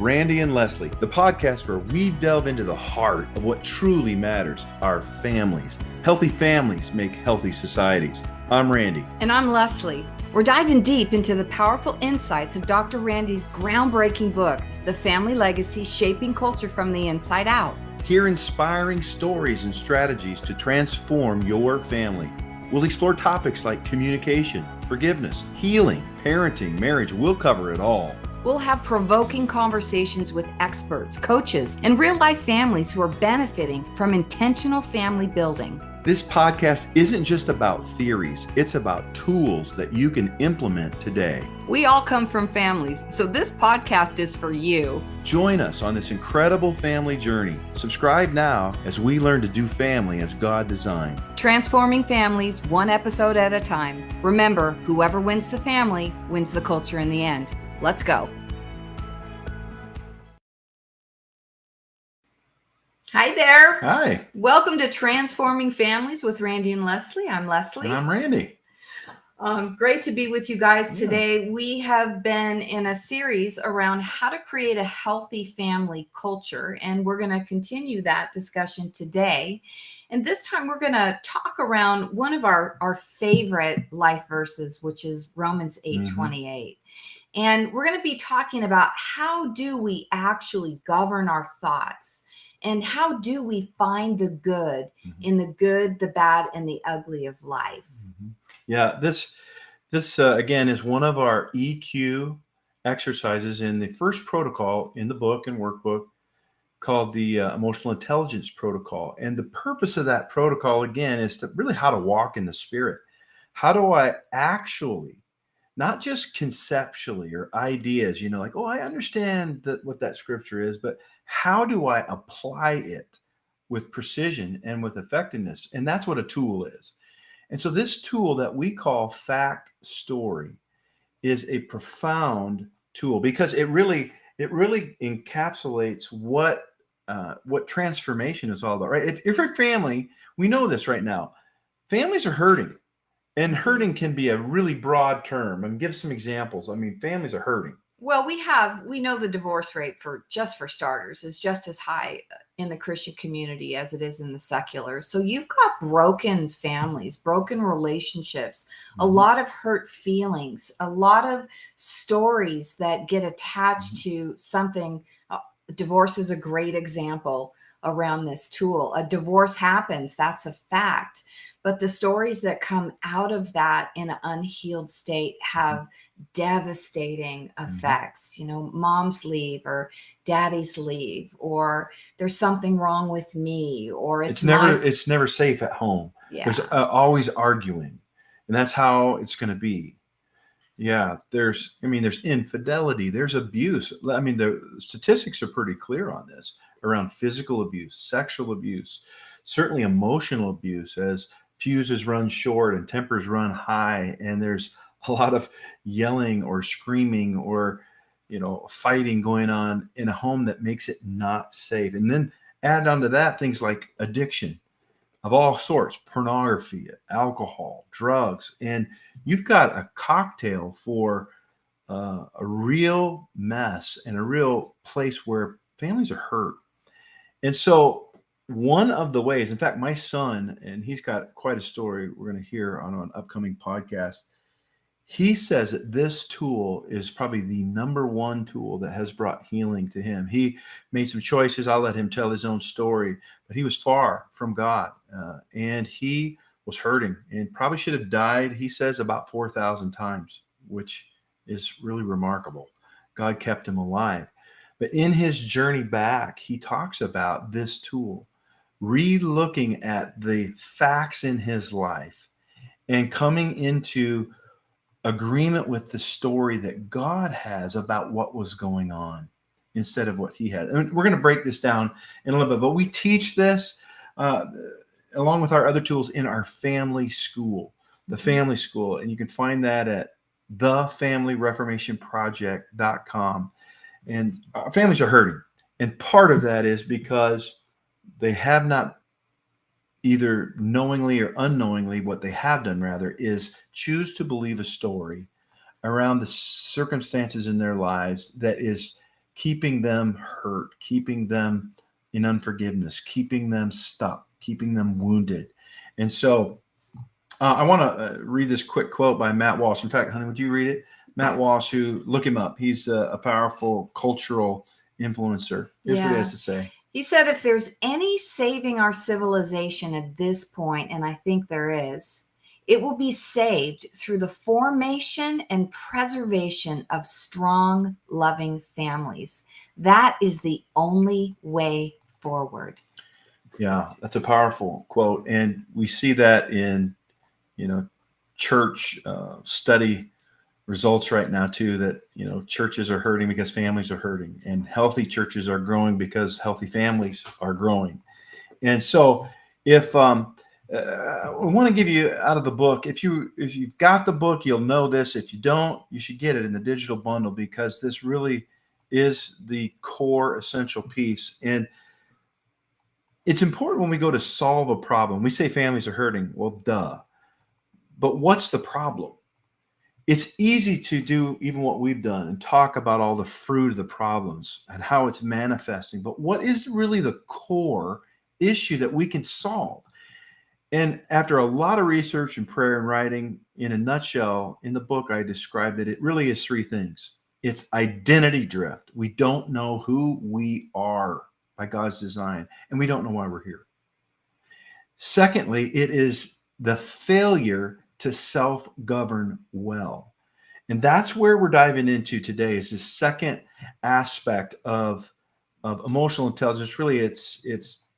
Randy and Leslie, the podcast where we delve into the heart of what truly matters, our families. Healthy families make healthy societies. I'm Randy. And I'm Leslie. We're diving deep into the powerful insights of Dr. Randy's groundbreaking book, The Family Legacy: Shaping Culture from the Inside Out. Hear inspiring stories and strategies to transform your family. We'll explore topics like communication, forgiveness, healing, parenting, marriage. We'll cover it all. We'll have provoking conversations with experts, coaches, and real-life families who are benefiting from intentional family building. This podcast isn't just about theories, it's about tools that you can implement today. We all come from families, so this podcast is for you. Join us on this incredible family journey. Subscribe now as we learn to do family as God designed. Transforming families one episode at a time. Remember, whoever wins the family wins the culture in the end. Let's go. Hi there. Hi. Welcome to Transforming Families with Randy and Leslie. I'm Leslie. And I'm Randy. Great to be with you guys today. We have been in a series around how to create a healthy family culture, and we're going to continue that discussion today. And this time we're going to talk around one of our favorite life verses, which is Romans 8:28. And we're going to be talking about how do we actually govern our thoughts, and how do we find the good in the good, the bad, and the ugly of life. Yeah, this again is one of our EQ exercises in the first protocol in the book and workbook called the Emotional Intelligence Protocol. And the purpose of that protocol, again, is to really how to walk in the Spirit. How do I actually, not just conceptually or ideas, like, oh, I understand what that scripture is, but how do I apply it with precision and with effectiveness? And that's what a tool is. And so this tool that we call Fact Story is a profound tool because it really encapsulates what transformation is all about, right? If you're a family, we know this right now. Families are hurting. And hurting can be a really broad term. Give some examples. Families are hurting. Well, we know the divorce rate for starters is just as high in the Christian community as it is in the secular. So you've got broken families, broken relationships, a lot of hurt feelings, a lot of stories that get attached to something. Divorce is a great example around this tool. A divorce happens, that's a fact. But the stories that come out of that in an unhealed state have devastating effects. Moms leave or daddies leave, or there's something wrong with me, or it's never safe at home. Yeah. There's always arguing, and that's how it's going to be. Yeah, there's infidelity, there's abuse. The statistics are pretty clear on this around physical abuse, sexual abuse, certainly emotional abuse as fuses run short and tempers run high, and there's a lot of yelling or screaming or fighting going on in a home that makes it not safe. And then add onto that things like addiction of all sorts, pornography, alcohol, drugs, and you've got a cocktail for a real mess and a real place where families are hurt. And so one of the ways, in fact, my son, and he's got quite a story we're going to hear on an upcoming podcast. He says that this tool is probably the number one tool that has brought healing to him. He made some choices. I'll let him tell his own story, but he was far from God and he was hurting and probably should have died, he says, about 4,000 times, which is really remarkable. God kept him alive. But in his journey back, he talks about this tool, re-looking at the facts in his life and coming into agreement with the story that God has about what was going on instead of what he had. And we're going to break this down in a little bit, but we teach this along with our other tools in our family school, the family school. And you can find that at thefamilyreformationproject.com. And our families are hurting. And part of that is because they have not, either knowingly or unknowingly, what they have done rather is choose to believe a story around the circumstances in their lives that is keeping them hurt, keeping them in unforgiveness, keeping them stuck, keeping them wounded. And so I want to read this quick quote by Matt Walsh. In fact, honey, would you read it? Matt Walsh, who, look him up. He's a powerful cultural influencer. Here's what he has to say. He said, if there's any saving our civilization at this point, and I think there is, it will be saved through the formation and preservation of strong, loving families. That is the only way forward. Yeah, that's a powerful quote. And we see that in, church study results right now too, that, churches are hurting because families are hurting, and healthy churches are growing because healthy families are growing. And so if, I want to give you out of the book, if you've got the book, you'll know this. If you don't, you should get it in the digital bundle, because this really is the core essential piece. And it's important when we go to solve a problem. We say families are hurting. Well, duh. But what's the problem? It's easy to do even what we've done and talk about all the fruit of the problems and how it's manifesting. But what is really the core issue that we can solve? And after a lot of research and prayer and writing, in a nutshell, in the book, I described that it really is three things. It's identity drift. We don't know who we are by God's design, and we don't know why we're here. Secondly, it is the failure to self-govern well. And that's where we're diving into today, is this second aspect of emotional intelligence. Really, it's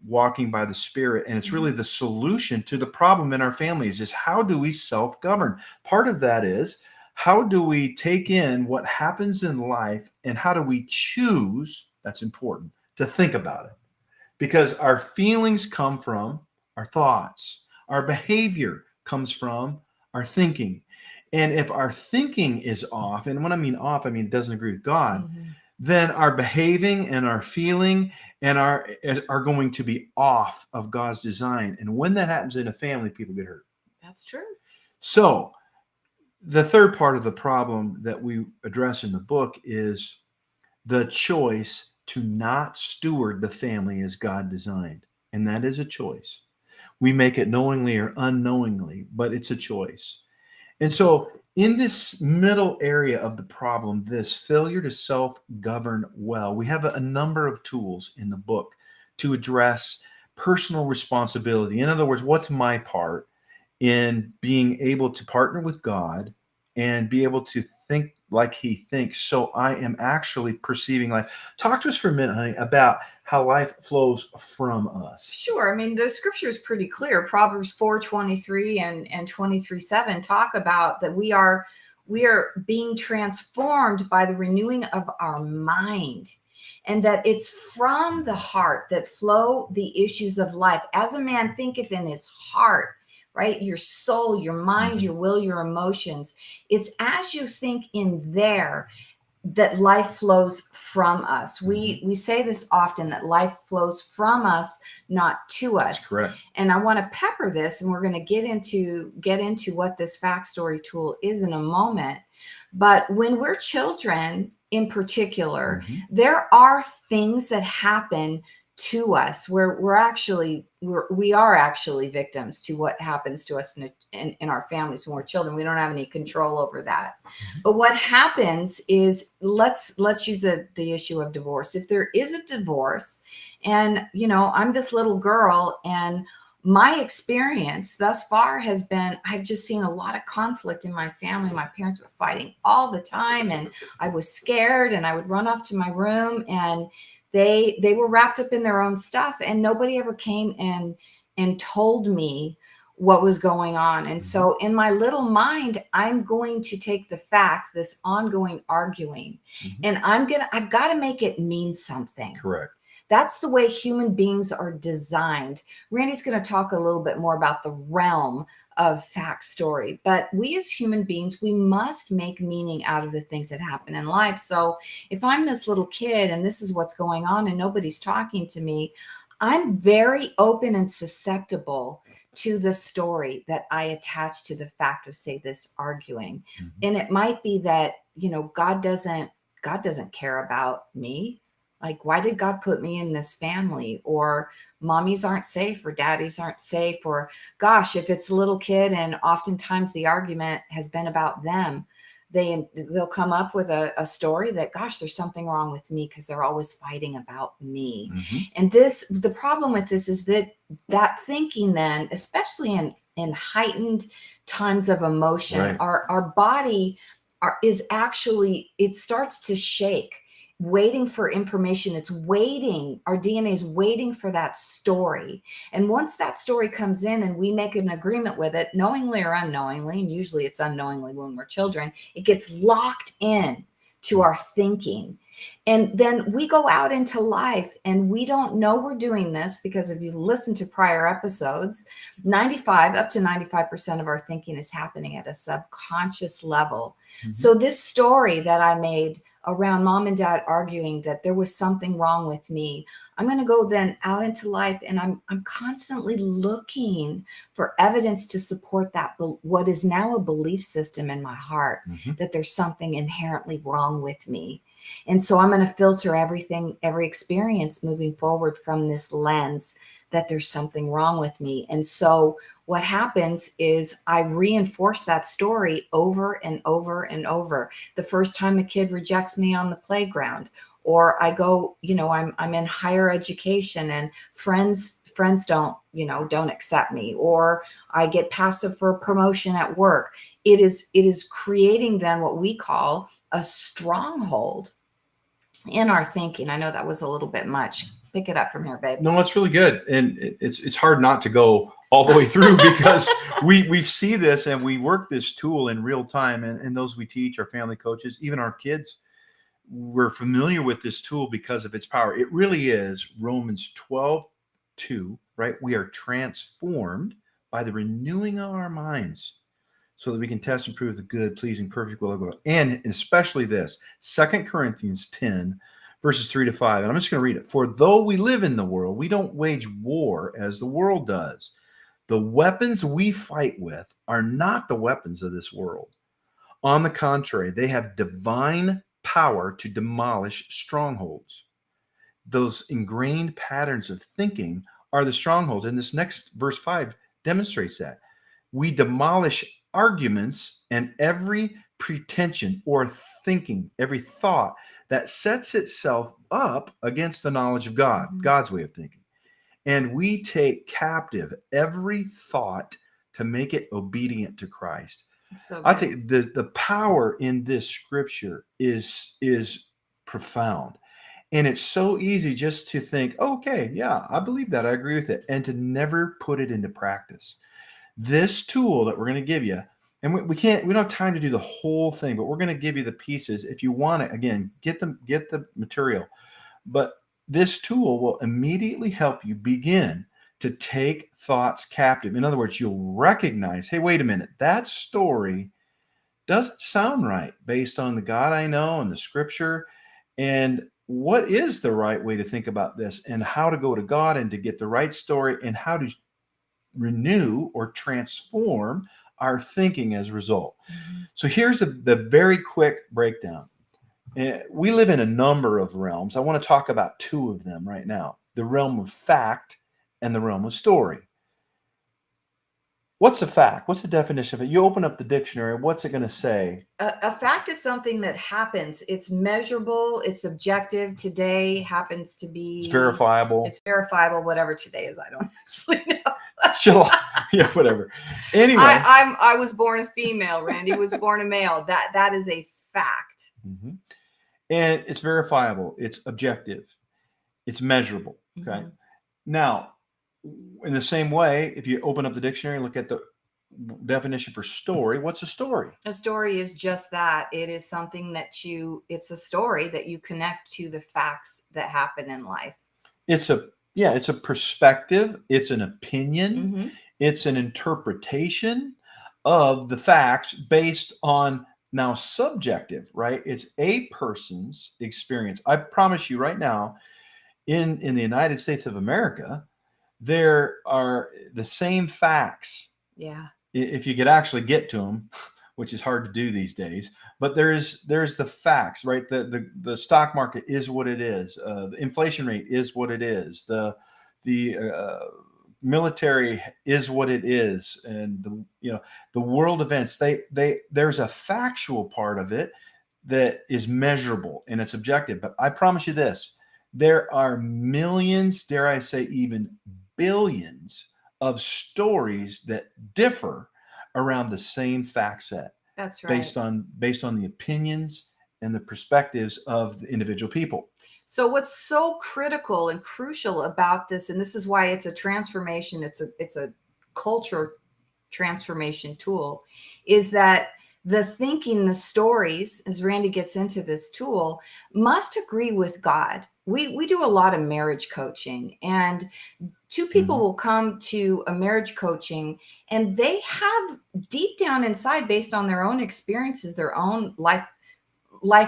walking by the Spirit, and it's really the solution to the problem in our families, is how do we self-govern? Part of that is, how do we take in what happens in life, and how do we choose, that's important, to think about it? Because our feelings come from our thoughts. Our behavior comes from our thinking. And if our thinking is off, and when I mean off, I mean it doesn't agree with God, then our behaving and our feeling and are going to be off of God's design. And when that happens in a family, people get hurt. That's true. So the third part of the problem that we address in the book is the choice to not steward the family as God designed. And that is a choice. We make it knowingly or unknowingly, but it's a choice. And so in this middle area of the problem, this failure to self-govern well, we have a number of tools in the book to address personal responsibility. In other words, what's my part in being able to partner with God and be able to think like He thinks, so I am actually perceiving life. Talk to us for a minute, honey, about how life flows from us. Sure. I mean, the scripture is pretty clear. Proverbs 4:23 and 23:7 talk about that we are being transformed by the renewing of our mind, and that it's from the heart that flow the issues of life. As a man thinketh in his heart, right? Your soul, your mind, your will, your emotions. It's as you think in there that life flows from us. We say this often, that life flows from us, not to us. That's correct. And I want to pepper this, and we're going to get into what this fact story tool is in a moment. But when we're children in particular, there are things that happen to us where we are actually victims to what happens to us in our families when we're children. We don't have any control over that. But what happens is, let's use the issue of divorce. If there is a divorce, and I'm this little girl, and my experience thus far has been, I've just seen a lot of conflict in my family. My parents were fighting all the time, and I was scared, and I would run off to my room, and they were wrapped up in their own stuff, and nobody ever came and told me what was going on. And so in my little mind, I'm going to take the fact, this ongoing arguing, and I've got to make it mean something. Correct. That's the way human beings are designed. Randy's going to talk a little bit more about the realm of fact story, but we as human beings, we must make meaning out of the things that happen in life. So if I'm this little kid and this is what's going on and nobody's talking to me, I'm very open and susceptible to the story that I attach to the fact of, say, this arguing. And it might be that, God doesn't God doesn't care about me. Like, why did God put me in this family? Or mommies aren't safe, or daddies aren't safe, or gosh, if it's a little kid, and oftentimes the argument has been about them, they'll come up with a story that, gosh, there's something wrong with me because they're always fighting about me. And the problem with this is that thinking then, especially in heightened times of emotion, Right. our body is actually, it starts to shake, waiting for information. It's waiting. Our DNA is waiting for that story. And once that story comes in and we make an agreement with it, knowingly or unknowingly, and usually it's unknowingly when we're children, it gets locked in to our thinking. And then we go out into life and we don't know we're doing this, because if you've listened to prior episodes, 95 up to 95% of our thinking is happening at a subconscious level. So this story that I made around mom and dad arguing that there was something wrong with me, I'm going to go then out into life, and I'm constantly looking for evidence to support that, what is now a belief system in my heart, that there's something inherently wrong with me. And so I'm going to filter everything, every experience moving forward from this lens that there's something wrong with me. And so what happens is I reinforce that story over and over and over. The first time a kid rejects me on the playground, or I go, I'm in higher education and friends don't accept me, or I get passive for a promotion at work. It is creating then what we call a stronghold in our thinking. I know that was a little bit much. Pick it up from here, babe. No, it's really good. And it's hard not to go all the way through because we see this and we work this tool in real time. And those we teach, our family coaches, even our kids, we're familiar with this tool because of its power. It really is Romans 12:2, right? We are transformed by the renewing of our minds so that we can test and prove the good, pleasing, perfect will of God. And especially this, 2 Corinthians 10, verses 3-5. And I'm just going to read it. For though we live in the world, we don't wage war as the world does. The weapons we fight with are not the weapons of this world. On the contrary, they have divine power to demolish strongholds. Those ingrained patterns of thinking are the strongholds. And this next verse 5 demonstrates that. We demolish arguments and every pretension or thinking, every thought that sets itself up against the knowledge of God, God's way of thinking. And we take captive every thought to make it obedient to Christ. So I'll tell you, the power in this scripture is profound. And it's so easy just to think, okay, yeah, I believe that. I agree with it. And to never put it into practice. This tool that we're going to give you, and we don't have time to do the whole thing, but we're going to give you the pieces. If you want it, again, get the material. But this tool will immediately help you begin to take thoughts captive. In other words, you'll recognize, hey, wait a minute, that story doesn't sound right based on the God I know and the scripture. And what is the right way to think about this, and how to go to God and to get the right story, and how to renew or transform our thinking as a result. So here's the very quick breakdown. We live in a number of realms. I want to talk about two of them right now: the realm of fact and the realm of story. What's a fact? What's the definition of it? You open up the dictionary. What's it going to say? A fact is something that happens. It's measurable. It's objective. Today happens to be. It's verifiable. It's verifiable. Whatever today is, I don't actually know. Yeah, whatever. Anyway, I was born a female. Randy was born a male. That is a fact. And it's verifiable. It's objective. It's measurable. Okay. Now, in the same way, if you open up the dictionary and look at the definition for story, what's a story? A story is just that. It is something it's a story that you connect to the facts that happen in life. It's a perspective. It's an opinion. It's an interpretation of the facts based on now subjective, right? It's a person's experience. I promise you right now, in the United States of America, there are the same facts. Yeah. If you could actually get to them, which is hard to do these days, But there's the facts, right? The stock market is what it is. The inflation rate is what it is. The military is what it is, and the world events. There's a factual part of it that is measurable and it's objective. But I promise you this: there are millions, dare I say, even billions of stories that differ around the same fact set. That's right. Based on the opinions and the perspectives of the individual people. So what's so critical and crucial about this, and this is why it's a transformation, it's a culture transformation tool, is that the thinking, the stories, as Randy gets into this tool, must agree with God. We do a lot of marriage coaching, and two people will come to a marriage coaching and they have deep down inside, based on their own experiences, their own life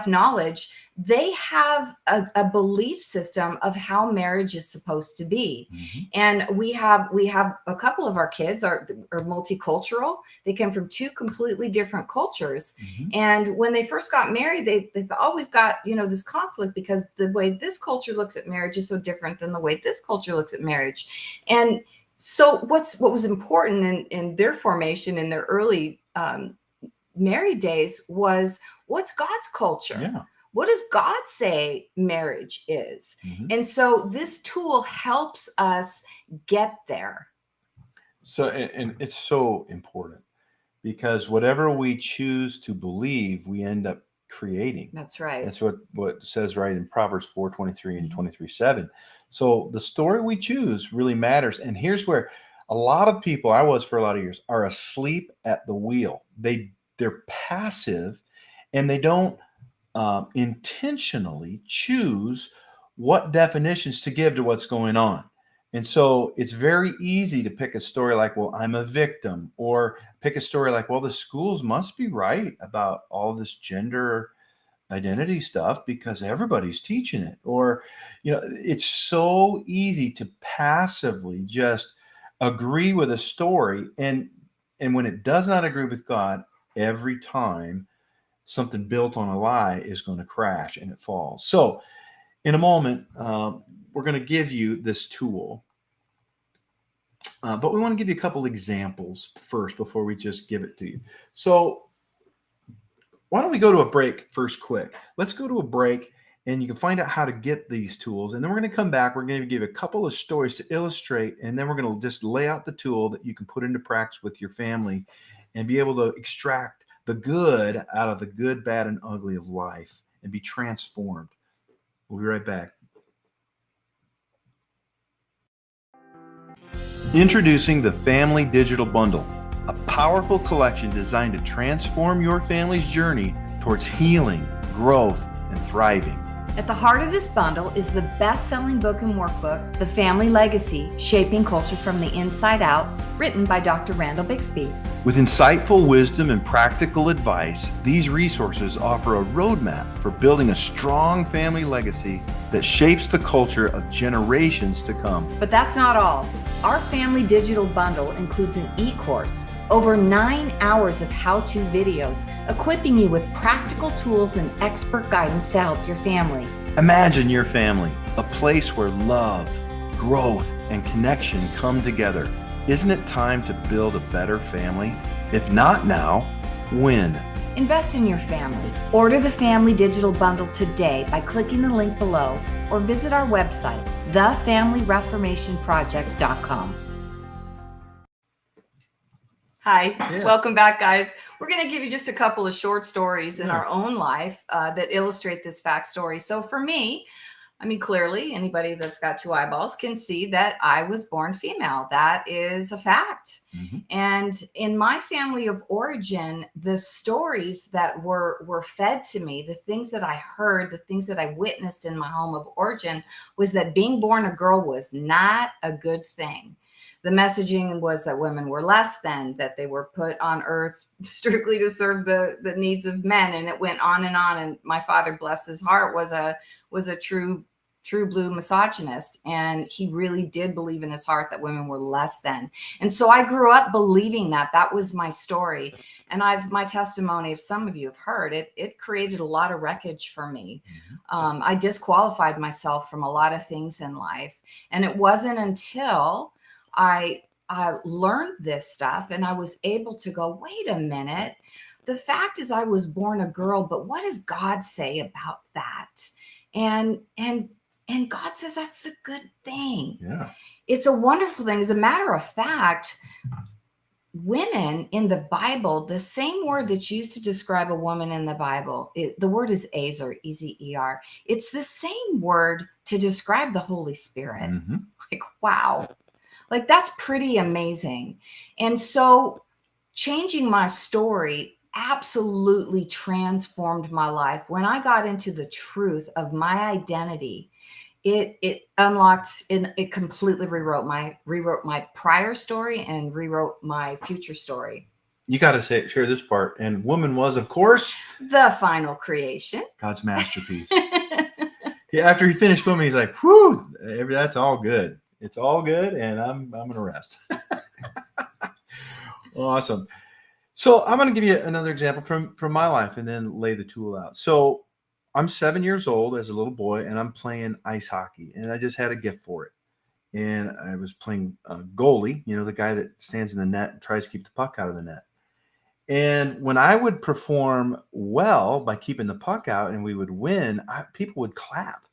knowledge, they have a belief system of how marriage is supposed to be. And we have a couple of our kids are multicultural. They come from two completely different cultures. And when they first got married, they thought, oh, we've got, this conflict because the way this culture looks at marriage is so different than the way this culture looks at marriage. And so what was important in their formation in their early married days was, what's God's culture? Yeah. What does God say marriage is? And so this tool helps us get there. So, and it's so important, because whatever we choose to believe, we end up creating. That's right. That's what it says right in Proverbs 4:23 and 23:7. So the story we choose really matters. And here's where a lot of people, I was for a lot of years, are asleep at the wheel. They're passive, and they don't intentionally choose what definitions to give to what's going on. And so it's very easy to pick a story like, well, I'm a victim, or pick a story like, well, the schools must be right about all this gender identity stuff because everybody's teaching it. Or, it's so easy to passively just agree with a story. And when it does not agree with God, every time something built on a lie is going to crash and it falls. So in a moment, we're going to give you this tool, but we want to give you a couple examples first before we just give it to you. So why don't we go to a break first quick? Let's go to a break, and you can find out how to get these tools. And then we're going to come back. We're going to give you a couple of stories to illustrate, and then we're going to just lay out the tool that you can put into practice with your family and be able to extract the good out of the good, bad, and ugly of life and be transformed. We'll be right back. Introducing the Family Digital Bundle, a powerful collection designed to transform your family's journey towards healing, growth, and thriving. At the heart of this bundle is the best-selling book and workbook, The Family Legacy: Shaping Culture from the Inside Out, written by Dr. Randall Bixby. With insightful wisdom and practical advice, these resources offer a roadmap for building a strong family legacy that shapes the culture of generations to come. But that's not all. Our Family Digital Bundle includes an e-course, over 9 hours of how-to videos, equipping you with practical tools and expert guidance to help your family. Imagine your family, a place where love, growth, and connection come together. Isn't it time to build a better family? If not now, when? Invest in your family. Order the Family Digital Bundle today by clicking the link below, or visit our website, thefamilyreformationproject.com. Hi, welcome back, guys. We're going to give you just a couple of short stories in our own life that illustrate this fact story. So for me, clearly anybody that's got two eyeballs can see that I was born female. That is a fact. And in my family of origin, the stories that were fed to me, the things that I heard, the things that I witnessed in my home of origin, was that being born a girl was not a good thing. The messaging was that women were less than, that they were put on earth strictly to serve the needs of men. And it went on. And my father, bless his heart, was a true true blue misogynist, and he really did believe in his heart that women were less than. And so I grew up believing that was my story. And my testimony, if some of you have heard it, it created a lot of wreckage for me. I disqualified myself from a lot of things in life. And it wasn't until I learned this stuff and I was able to go, wait a minute. The fact is I was born a girl, but what does God say about that? And God says that's the good thing. Yeah. It's a wonderful thing. As a matter of fact, women in the Bible, the same word that's used to describe a woman in the Bible, the word is Ezer, E-Z-E-R. It's the same word to describe the Holy Spirit. Mm-hmm. Like, wow. Like, that's pretty amazing. And so changing my story absolutely transformed my life. When I got into the truth of my identity, it unlocked, it completely rewrote my prior story and rewrote my future story. You got to share this part. And woman was, of course, the final creation, God's masterpiece. Yeah, after he finished filming, he's like, "Whew, that's all good. It's all good, and I'm gonna rest." Awesome. So I'm gonna give you another example from my life, and then lay the tool out. So I'm 7 years old as a little boy, and I'm playing ice hockey, and I just had a gift for it. And I was playing goalie, the guy that stands in the net and tries to keep the puck out of the net. And when I would perform well by keeping the puck out and we would win, people would clap.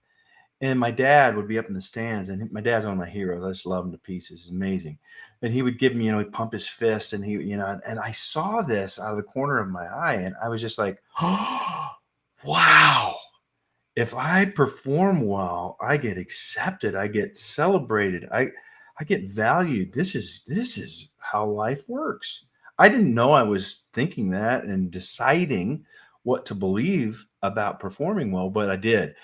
And my dad would be up in the stands, and my dad's one of my heroes. I just love him to pieces. It's amazing. And he would give me, he'd pump his fist, and and I saw this out of the corner of my eye, and I was just like, oh, wow. If I perform well, I get accepted. I get celebrated. I get valued. This is how life works. I didn't know I was thinking that and deciding what to believe about performing well, but I did.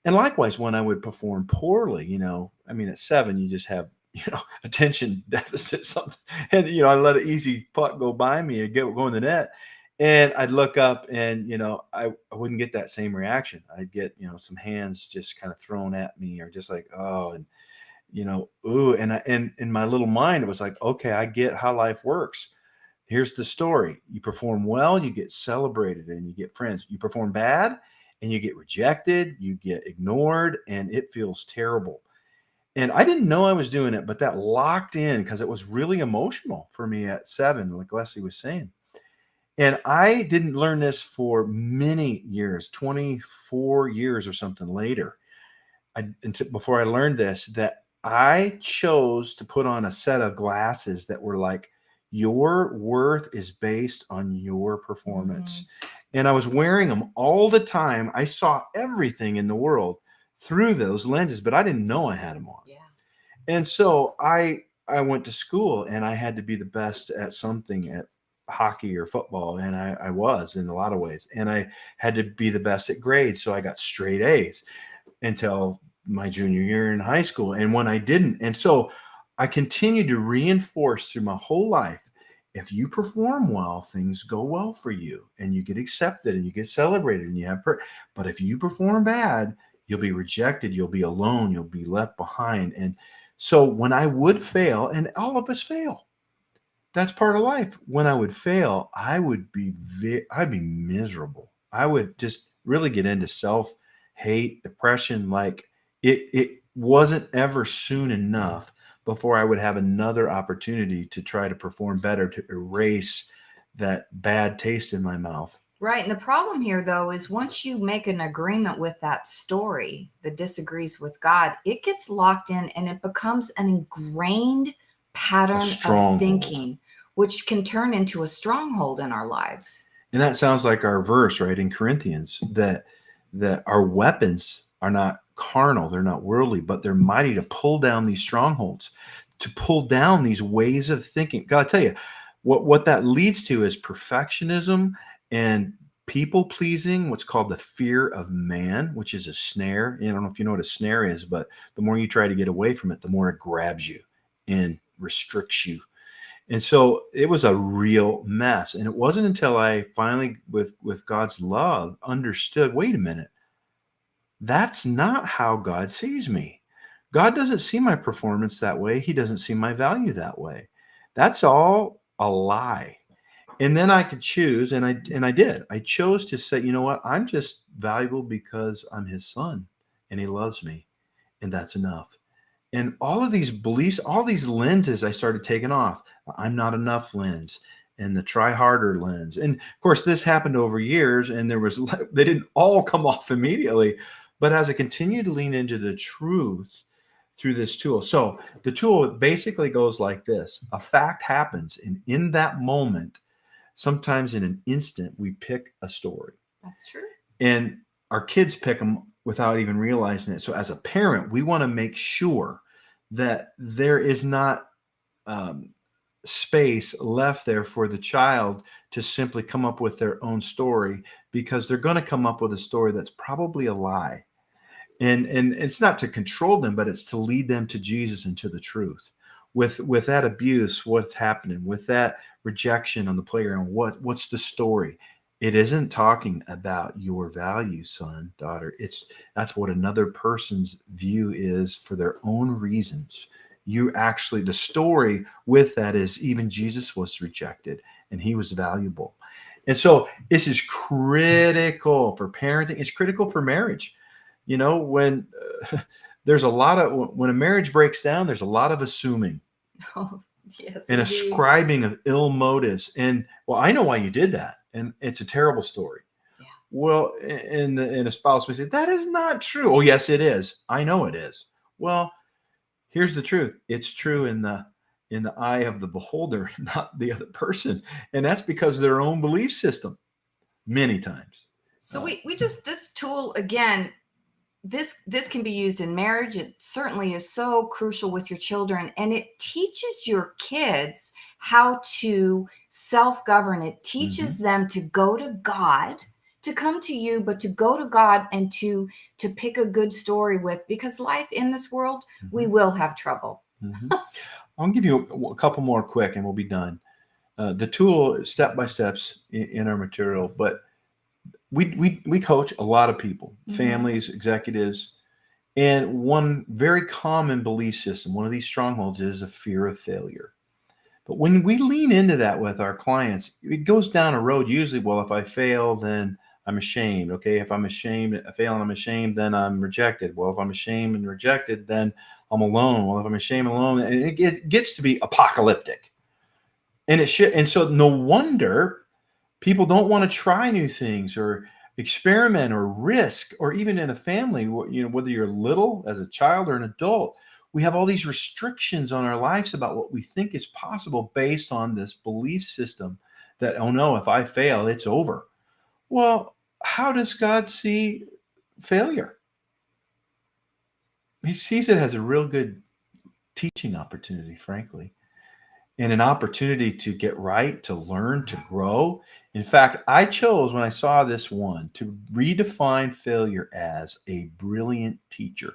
And likewise, when I would perform poorly, at 7, you just have, attention deficit, something. And, I let an easy puck go by me and go in the net. And I'd look up and, I wouldn't get that same reaction. I'd get, some hands just kind of thrown at me, or just like, oh, and, ooh. And in my little mind, it was like, okay, I get how life works. Here's the story. You perform well, you get celebrated and you get friends. You perform bad and you get rejected, you get ignored, and it feels terrible. And I didn't know I was doing it, but that locked in because it was really emotional for me at 7, like Leslie was saying. And I didn't learn this for many years, 24 years or something later, before I learned this, that I chose to put on a set of glasses that were like, your worth is based on your performance. Mm-hmm. And I was wearing them all the time. I saw everything in the world through those lenses, but I didn't know I had them on. Yeah. And so I went to school, and I had to be the best at something, at hockey or football. And I was in a lot of ways. And I had to be the best at grades. So I got straight A's until my junior year in high school. And when I didn't. And so I continued to reinforce through my whole life, if you perform well, things go well for you, and you get accepted and you get celebrated and you have but if you perform bad, you'll be rejected, you'll be alone, you'll be left behind. And so when I would fail, and all of us fail, that's part of life. When I would fail, I'd be miserable. I would just really get into self-hate, depression. Like it wasn't ever soon enough before I would have another opportunity to try to perform better, to erase that bad taste in my mouth. Right. And the problem here, though, is once you make an agreement with that story that disagrees with God, it gets locked in and it becomes an ingrained pattern of thinking, which can turn into a stronghold in our lives. And that sounds like our verse, right, in Corinthians, that our weapons are not carnal, they're not worldly, but they're mighty to pull down these strongholds, to pull down these ways of thinking. God, I tell you, what that leads to is perfectionism and people pleasing, what's called the fear of man, which is a snare. I don't know if you know what a snare is, but the more you try to get away from it, the more it grabs you and restricts you. And so it was a real mess. And it wasn't until I finally, with God's love, understood, wait a minute, That's not how God sees me. God doesn't see my performance that way. He doesn't see my value that way. That's all a lie. And then I could choose, and I did. I chose to say, you know what? I'm just valuable because I'm his son and he loves me, and that's enough. And all of these beliefs, all these lenses I started taking off. I'm not enough lens and the try harder lens. And of course, this happened over years, and they didn't all come off immediately. But as I continued to lean into the truth through this tool. So the tool basically goes like this: a fact happens, and in that moment, sometimes in an instant, we pick a story. That's true. And our kids pick them without even realizing it. So as a parent, we want to make sure that there is not um, space left there for the child to simply come up with their own story, because they're going to come up with a story that's probably a lie. And it's not to control them, but it's to lead them to Jesus and to the truth. With that abuse, what's happening? With that rejection on the playground, what's the story? It isn't talking about your value, son, daughter. That's what another person's view is for their own reasons. You actually, the story with that is even Jesus was rejected and he was valuable. And so this is critical for parenting. It's critical for marriage. You know, when there's a lot of, when a marriage breaks down, there's a lot of assuming Oh, yes. and Indeed. ascribing of ill motives. And, well, I know why you did that, and it's a terrible story. Yeah. Well, and a spouse may say, that is not true. Oh, yes, it is. I know it is. Well, here's the truth. It's true in the eye of the beholder, not the other person. And that's because of their own belief system many times. So we just, this tool again, this can be used in marriage. It certainly is so crucial with your children, and it teaches your kids how to self-govern. It teaches them to go to God, to come to you, but to go to God and to pick a good story with, because life in this world, we will have trouble. I'll give you a couple more quick and we'll be done. The tool, step by steps in our material, but we coach a lot of people, families, executives, and one very common belief system, one of these strongholds, is a fear of failure. But when we lean into that with our clients, it goes down a road usually, well, if I fail, then I'm ashamed. Okay, if I'm ashamed, I fail and I'm ashamed, then I'm rejected. Well, if I'm ashamed and rejected, then I'm alone. Well, if I'm ashamed and alone, and it gets to be apocalyptic. And it should, and so no wonder people don't want to try new things or experiment or risk, or even in a family, you know, whether you're little as a child or an adult, we have all these restrictions on our lives about what we think is possible based on this belief system that, oh no, if I fail, it's over. Well, how does God see failure? He sees it as a real good teaching opportunity, frankly, and an opportunity to get right, to learn, to grow. In fact, I chose, when I saw this one, to redefine failure as a brilliant teacher.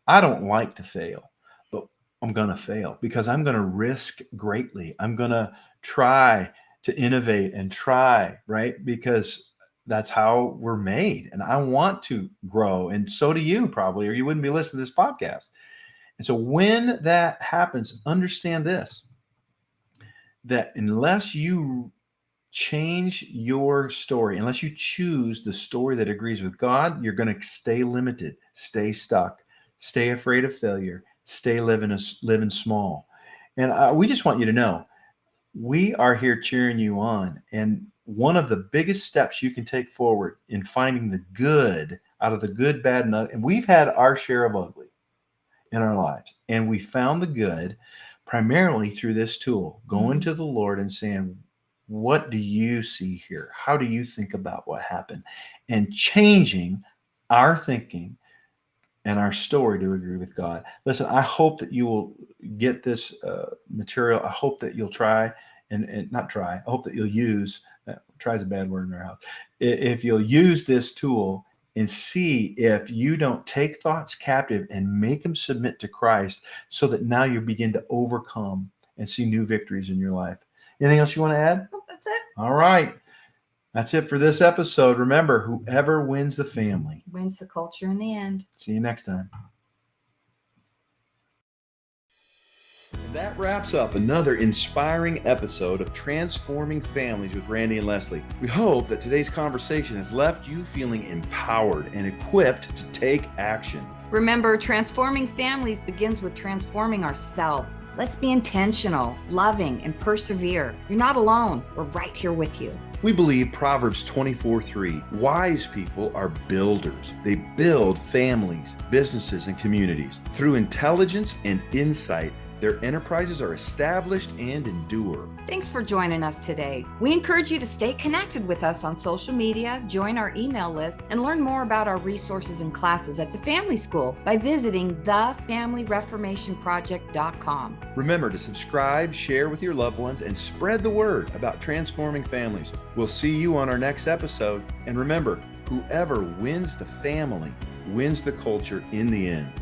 I don't like to fail, but I'm going to fail because I'm going to risk greatly. I'm going to try to innovate and try, right? Because that's how we're made. And I want to grow. And so do you probably, or you wouldn't be listening to this podcast. And so when that happens, understand this, that unless you change your story, unless you choose the story that agrees with God, you're going to stay limited, stay stuck, stay afraid of failure, stay living small. And we just want you to know, we are here cheering you on. And one of the biggest steps you can take forward in finding the good out of the good, bad, and ugly, and we've had our share of ugly in our lives, and we found the good primarily through this tool, going to the Lord and saying, what do you see here? How do you think about what happened? And changing our thinking and our story to agree with God. Listen, I hope that you will get this material. I hope that you'll try and not try. I hope that you'll use, try is a bad word in our house. If you'll use this tool and see if you don't take thoughts captive and make them submit to Christ, so that now you begin to overcome and see new victories in your life. Anything else you want to add? Oh, that's it. All right. That's it for this episode. Remember, whoever wins the family Wins the culture in the end. See you next time. And that wraps up another inspiring episode of Transforming Families with Randy and Leslie. We hope that today's conversation has left you feeling empowered and equipped to take action. Remember, transforming families begins with transforming ourselves. Let's be intentional, loving, and persevere. You're not alone. We're right here with you. We believe Proverbs 24:3. Wise people are builders. They build families, businesses, and communities. Through intelligence and insight, their enterprises are established and endure. Thanks for joining us today. We encourage you to stay connected with us on social media, join our email list, and learn more about our resources and classes at the Family School by visiting thefamilyreformationproject.com. Remember to subscribe, share with your loved ones, and spread the word about transforming families. We'll see you on our next episode. And remember, whoever wins the family wins the culture in the end.